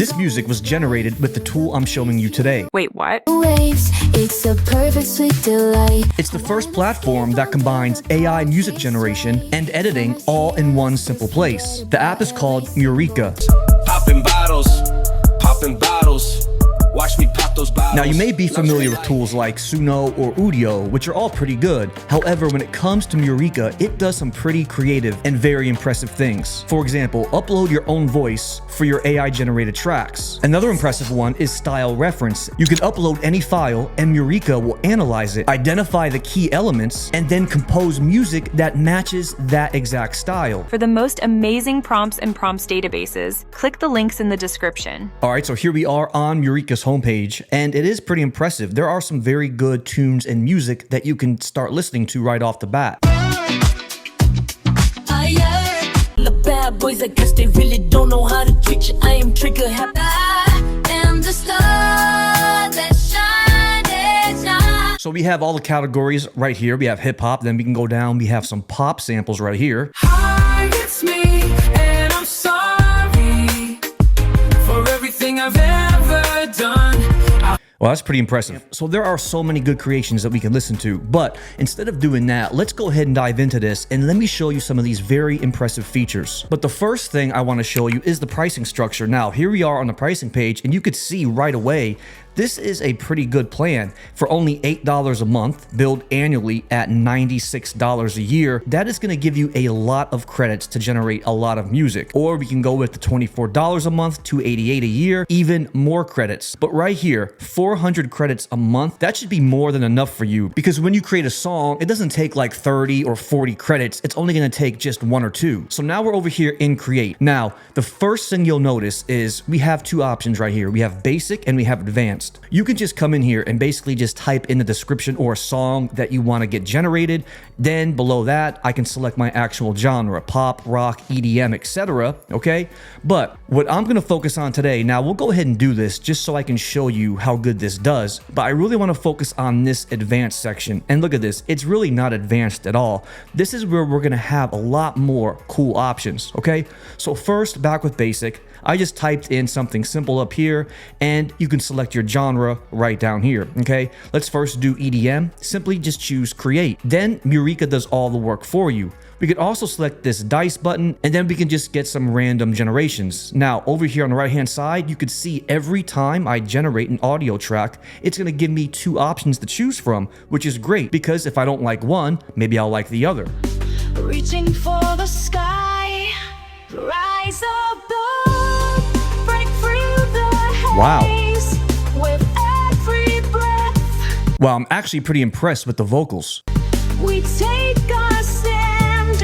This music was generated with the tool I'm showing you today. Wait, what? It's a perfect sweet delight. It's the first platform that combines AI music generation and editing all in one simple place. The app is called Mureka. Popping bottles. Watch me pop those bottles. Now, you may be familiar with tools like Suno or Udio, which are all pretty good. However, when it comes to Mureka, it does some pretty creative and very impressive things. For example, upload your own voice for your AI-generated tracks. Another impressive one is style reference. You can upload any file and Mureka will analyze it, identify the key elements, and then compose music that matches that exact style. For the most amazing prompts and prompts databases, click the links in the description. All right, so here we are on Mureka's homepage, and it is pretty impressive. There are some very good tunes and music that you can start listening to right off the bat. The bad boys, I guess they really don't know how to treat you. I am trigger happy. I am the star that shines. So we have all the categories right here. We have hip hop, then we can go down. We have some pop samples right here. Hi, it's me, and I'm sorry for everything I've ever done. Well, that's pretty impressive. So there are so many good creations that we can listen to, but instead of doing that, let's go ahead and dive into this and let me show you some of these very impressive features. But the first thing I want to show you is the pricing structure. Now, here we are on the pricing page, and you could see right away this is a pretty good plan. For only $8 a month, billed annually at $96 a year, that is going to give you a lot of credits to generate a lot of music. Or we can go with the $24 a month, $288 a year, even more credits. But right here, 400 credits a month, that should be more than enough for you, because when you create a song, it doesn't take like 30 or 40 credits. It's only going to take just 1 or 2. So now we're over here in Create. Now, the first thing you'll notice is we have 2 options right here. We have Basic and we have Advanced. You can just come in here and basically just type in the description or a song that you want to get generated. Then below that, I can select my actual genre, pop, rock, EDM, etc. Okay, but what I'm going to focus on today, now we'll go ahead and do this just so I can show you how good this does, but I really want to focus on this advanced section. And look at this, it's really not advanced at all. This is where we're going to have a lot more cool options. Okay, so first, back with Basic, I just typed in something simple up here, and you can select your genre right down here. Okay, let's first do EDM. Simply just choose Create. Then Mureka does all the work for you. We could also select this dice button, and then we can just get some random generations. Now, over here on the right hand side, you could see every time I generate an audio track, it's going to give me 2 options to choose from, which is great because if I don't like one, maybe I'll like the other. Reaching for the sky, rise above, break through the haze with every breath. Well, I'm actually pretty impressed with the vocals. We take a stand,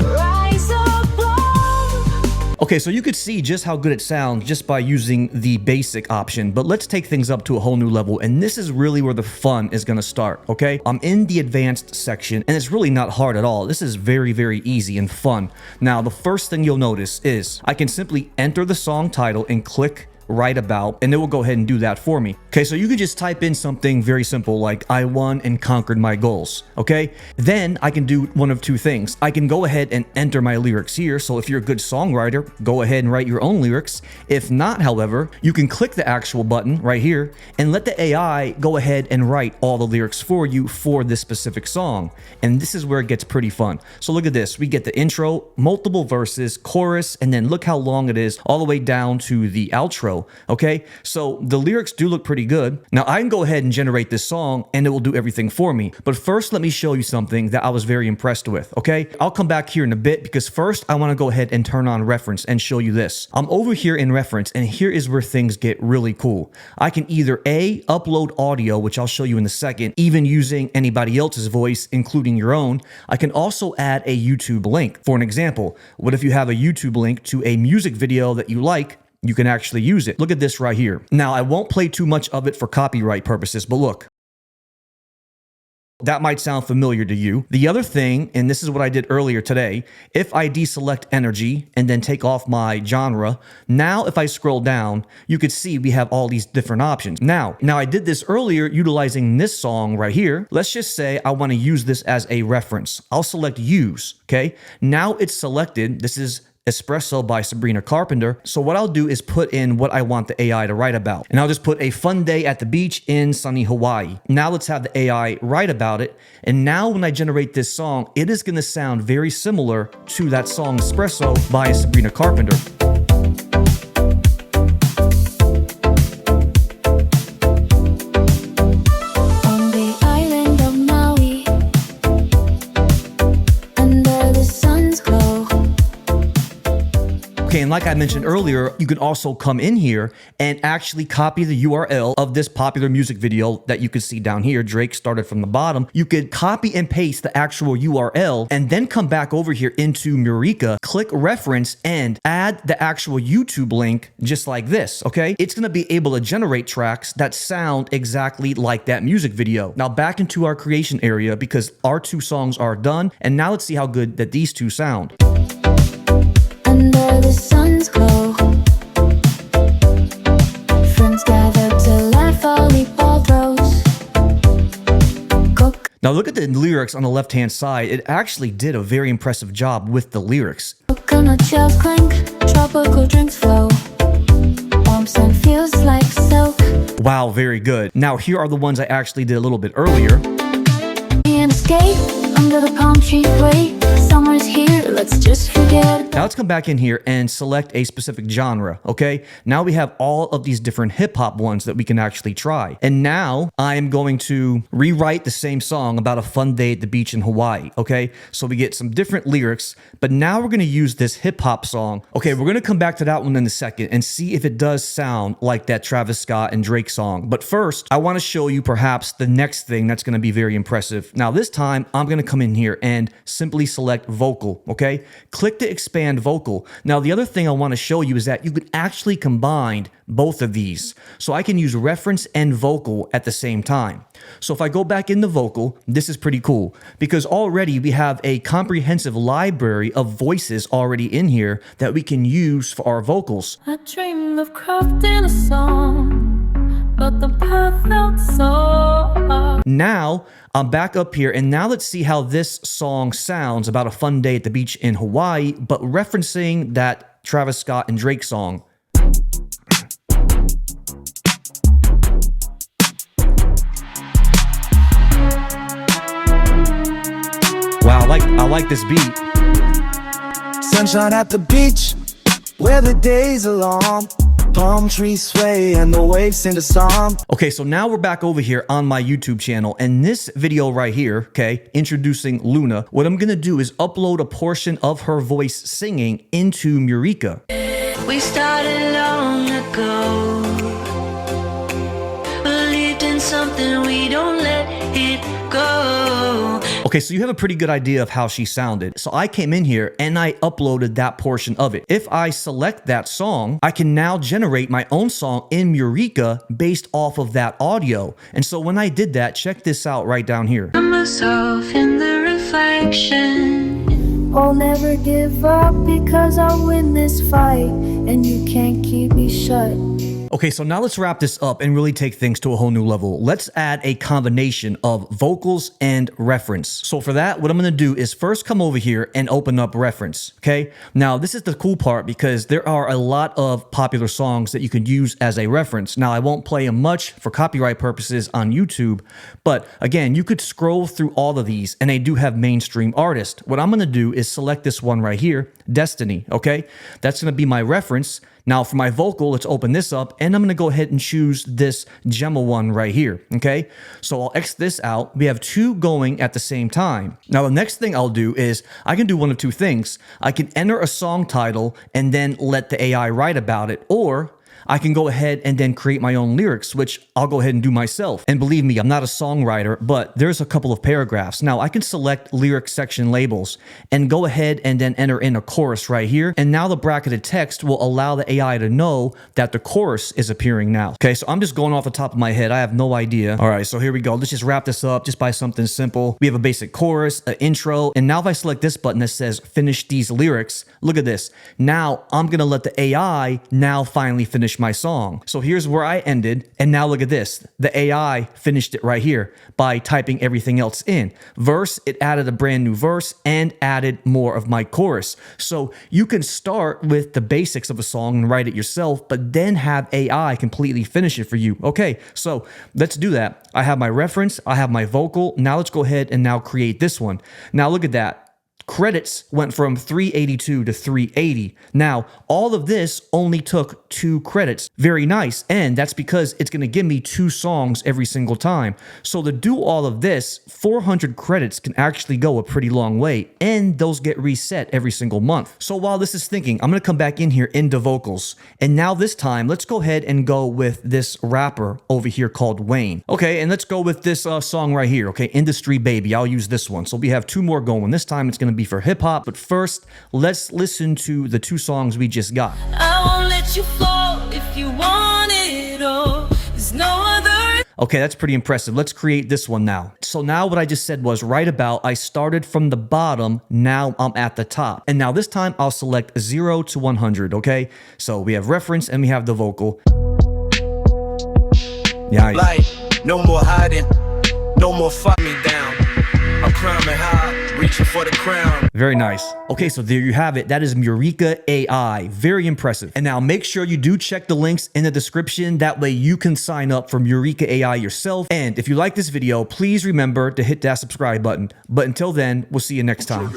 rise above. Okay, so you could see just how good it sounds just by using the basic option, but let's take things up to a whole new level, and this is really where the fun is going to start, okay? I'm in the advanced section, and it's really not hard at all. This is very, very easy and fun. Now, the first thing you'll notice is I can simply enter the song title and click right about, and it will go ahead and do that for me. Okay, so you can just type in something very simple like I won and conquered my goals. Okay, then I can do one of 2 things. I can go ahead and enter my lyrics here. So if you're a good songwriter, go ahead and write your own lyrics. If not, however, you can click the actual button right here and let the AI go ahead and write all the lyrics for you for this specific song. And this is where it gets pretty fun. So look at this. We get the intro, multiple verses, chorus, and then look how long it is all the way down to the outro. Okay, so the lyrics do look pretty good. Now I can go ahead and generate this song and it will do everything for me. But first, let me show you something that I was very impressed with. Okay, I'll come back here in a bit because first I want to go ahead and turn on reference and show you this. I'm over here in reference, and here is where things get really cool. I can either A, upload audio, which I'll show you in a second, even using anybody else's voice, including your own. I can also add a YouTube link. For an example, what if you have a YouTube link to a music video that you like? You can actually use it. Look at this right here. Now, I won't play too much of it for copyright purposes, but look. That might sound familiar to you. The other thing, and this is what I did earlier today, if I deselect energy and then take off my genre, now if I scroll down, you could see we have all these different options. Now I did this earlier utilizing this song right here. Let's just say I want to use this as a reference. I'll select use, okay? Now it's selected. This is Espresso by Sabrina Carpenter. So what I'll do is put in what I want the AI to write about. And I'll just put a fun day at the beach in sunny Hawaii. Now let's have the AI write about it. And now when I generate this song, it is going to sound very similar to that song Espresso by Sabrina Carpenter. Okay, and like I mentioned earlier, you can also come in here and actually copy the URL of this popular music video that you can see down here. Drake started from the bottom. You could copy and paste the actual URL and then come back over here into Mureka, click reference and add the actual YouTube link just like this, okay? It's gonna be able to generate tracks that sound exactly like that music video. Now back into our creation area because our 2 songs are done. And now let's see how good that these 2 sound. Under the sun's glow, friends gather to laugh, volleyball throws. Now look at the lyrics on the left-hand side. It actually did a very impressive job with the lyrics. Coconut shells clink, tropical drinks flow. Warm sun feels like silk. Wow, very good. Now here are the ones I actually did a little bit earlier. And escape under the palm tree break. Summer's here, let's just forget. Now let's come back in here and select a specific genre, okay? Now we have all of these different hip-hop ones that we can actually try. And now I am going to rewrite the same song about a fun day at the beach in Hawaii, okay? So we get some different lyrics, but now we're gonna use this hip-hop song. Okay, we're gonna come back to that one in a second and see if it does sound like that Travis Scott and Drake song. But first, I wanna show you perhaps the next thing that's gonna be very impressive. Now this time, I'm gonna come in here and simply select vocal, okay? Click to expand vocal. Now, the other thing I want to show you is that you could actually combine both of these. So I can use reference and vocal at the same time. So if I go back into vocal, this is pretty cool because already we have a comprehensive library of voices already in here that we can use for our vocals. I dream of crafting a song, but the path felt so hard. Now, I'm back up here, and now let's see how this song sounds about a fun day at the beach in Hawaii, but referencing that Travis Scott and Drake song. Wow, I like this beat. Sunshine at the beach, where the days are long. Palm trees sway and the waves sing a song. Okay, so now we're back over here on my YouTube channel, and this video right here, okay, introducing Luna, what I'm gonna do is upload a portion of her voice singing into Mureka. We started long ago, believed in something, we don't let it go. Okay, so you have a pretty good idea of how she sounded. So I came in here and I uploaded that portion of it. If I select that song, I can now generate my own song in Mureka based off of that audio. And so when I did that, check this out right down here. I'm myself in the reflection. I'll never give up because I'll win this fight, and you can't keep me shut. Okay, so now let's wrap this up and really take things to a whole new level. Let's add a combination of vocals and reference. So for that, what I'm gonna do is first come over here and open up reference, okay? Now, this is the cool part because there are a lot of popular songs that you can use as a reference. Now, I won't play them much for copyright purposes on YouTube, but again, you could scroll through all of these and they do have mainstream artists. What I'm gonna do is select this one right here, Destiny, okay? That's gonna be my reference. Now for my vocal, let's open this up and I'm gonna go ahead and choose this Gemma one right here, okay? So I'll X this out. We have two going at the same time. Now the next thing I'll do is I can do one of two things. I can enter a song title and then let the AI write about it, or I can go ahead and then create my own lyrics, which I'll go ahead and do myself. And believe me, I'm not a songwriter, but there's a couple of paragraphs. Now I can select lyric section labels and go ahead and then enter in a chorus right here. And now the bracketed text will allow the AI to know that the chorus is appearing now. Okay, so I'm just going off the top of my head. I have no idea. All right, so here we go. Let's just wrap this up just by something simple. We have a basic chorus, an intro, and now if I select this button that says finish these lyrics, look at this. Now I'm gonna let the AI now finally finish finish my song. So here's where I ended, and now look at this. The AI finished it right here by typing everything else in. Verse, it added a brand new verse and added more of my chorus. So you can start with the basics of a song and write it yourself, but then have AI completely finish it for you. Okay, so let's do that. I have my reference, I have my vocal. Now let's go ahead and now create this one. Now look at that. Credits went from 382 to 380. Now, all of this only took 2 credits. Very nice. And that's because it's going to give me 2 songs every single time. So to do all of this, 400 credits can actually go a pretty long way. And those get reset every single month. So while this is thinking, I'm going to come back in here into vocals. And now this time, let's go ahead and go with this rapper over here called Wayne. Okay, and let's go with this song right here. Okay, Industry Baby. I'll use this one. So we have 2 more going. This time it's going to be for hip hop, but first let's listen to the 2 songs we just got. I won't let you fall if you want it all. There's no other. Okay, that's pretty impressive. Let's create this one now. So now what I just said was right about, I started from the bottom, now I'm at the top. And now this time I'll select 0 to 100, okay? So we have reference and we have the vocal. Yeah. Like, no more hiding, no more fight me down. I'm climbing high, reaching for the crown. Very nice. Okay, so there you have it. That is Mureka AI. Very impressive. And now make sure you do check the links in the description. That way you can sign up for Mureka AI yourself. And if you like this video, please remember to hit that subscribe button. But until then, we'll see you next time.